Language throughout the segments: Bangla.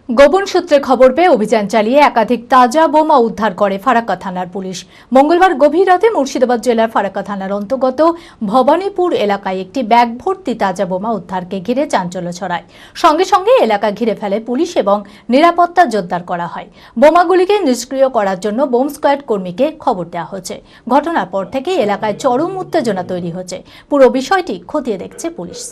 গোপন সূত্রে খবর পেয়ে অভিযান চালিয়ে একাধিক তাজা বোমা উদ্ধার করে ফারাক্কা থানার পুলিশ। মঙ্গলবার গভীর রাতে মুর্শিদাবাদ জেলার ফারাক্কা থানার অন্তর্গত ভবানীপুর এলাকায় একটি ব্যাগ ভর্তি তাজা বোমা উদ্ধারকে ঘিরে চাঞ্চল্য ছড়ায়। সঙ্গে সঙ্গে এলাকা ঘিরে ফেলে পুলিশ এবং নিরাপত্তা জোরদার করা হয়। বোমাগুলিকে নিষ্ক্রিয় করার জন্য বোম স্কোয়াড কর্মীকে খবর দেওয়া হয়েছে। ঘটনার পর থেকে এলাকায় চরম উত্তেজনা তৈরি হচ্ছে। পুরো বিষয়টি খতিয়ে দেখছে পুলিশ।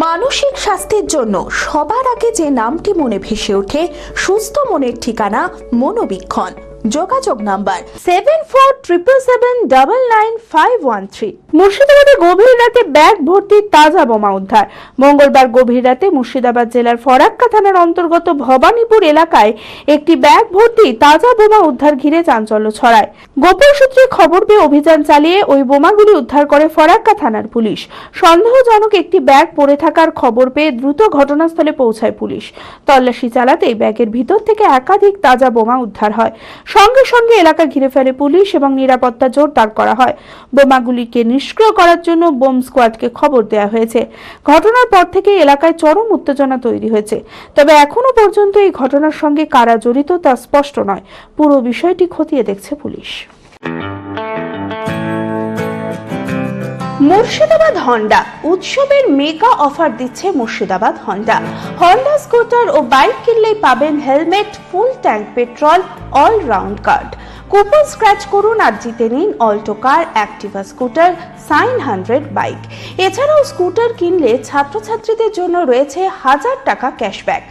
মানসিক স্বাস্থ্যের জন্য সবার আগে যে নামটি মনে ভেসে ওঠে, সুস্থ মনের ঠিকানা মনোবীক্ষণ। যোগাযোগ নাম্বার 7477799513। মুর্শিদাবাদে গভীর রাতে ব্যাগ ভর্তি তাজা বোমা উদ্ধার। মঙ্গলবার গভীর রাতে মুর্শিদাবাদ জেলার ফারাক্কা থানার অন্তর্গত ভবানীপুর এলাকায় একটি ব্যাগ ভর্তি তাজা বোমা উদ্ধার ঘিরে চাঞ্চল্য ছড়ায়। গোপন সূত্রে খবর পেয়ে অভিযান চালিয়ে ওই বোমাগুলি উদ্ধার করে ফারাক্কা থানার পুলিশ। সন্দেহজনক একটি ব্যাগ পড়ে থাকার খবর পেয়ে দ্রুত ঘটনাস্থলে পৌঁছায় পুলিশ। তল্লাশি চালাতেই ব্যাগের ভিতর থেকে একাধিক তাজা বোমা উদ্ধার হয়। সঙ্গে সঙ্গে এলাকা ঘিরে ফেলে পুলিশ এবং নিরাপত্তা জোরদার করা হয়। বোমাগুলিকে নিষ্ক্রিয় করার জন্য বোম স্কোয়াডকে খবর দেওয়া হয়েছে। ঘটনার পর থেকে এলাকায় চরম উত্তেজনা তৈরি হয়েছে। তবে এখনো পর্যন্ত এই ঘটনার সঙ্গে কারা জড়িত তা স্পষ্ট নয়। পুরো বিষয়টি খতিয়ে দেখছে পুলিশ। মুর্শিদাবাদ হন্ডা উৎসবের মেগা অফার দিচ্ছে মুর্শিদাবাদ হন্ডা। হন্ডা স্কুটার ও বাইক কিনলেই পাবেন helmet, full tank petrol, all round card. Coupon scratch করুন আর জিতে নিন Alto car, Activa scooter, Shine 100 bike. এছাড়াও স্কুটার কিনলে ছাত্রছাত্রীদের জন্য রয়েছে 1000 টাকা cashback.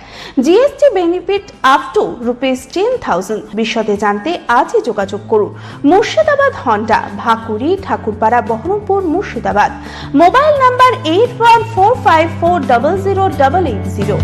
GST benefit up to ₹10,000। বিশদে জানতে আজই যোগাযোগ করুন। Murshidabad Honda, Bhakuri, Thakurpara, Baharampur, Murshidabad. Mobile number 8145400880।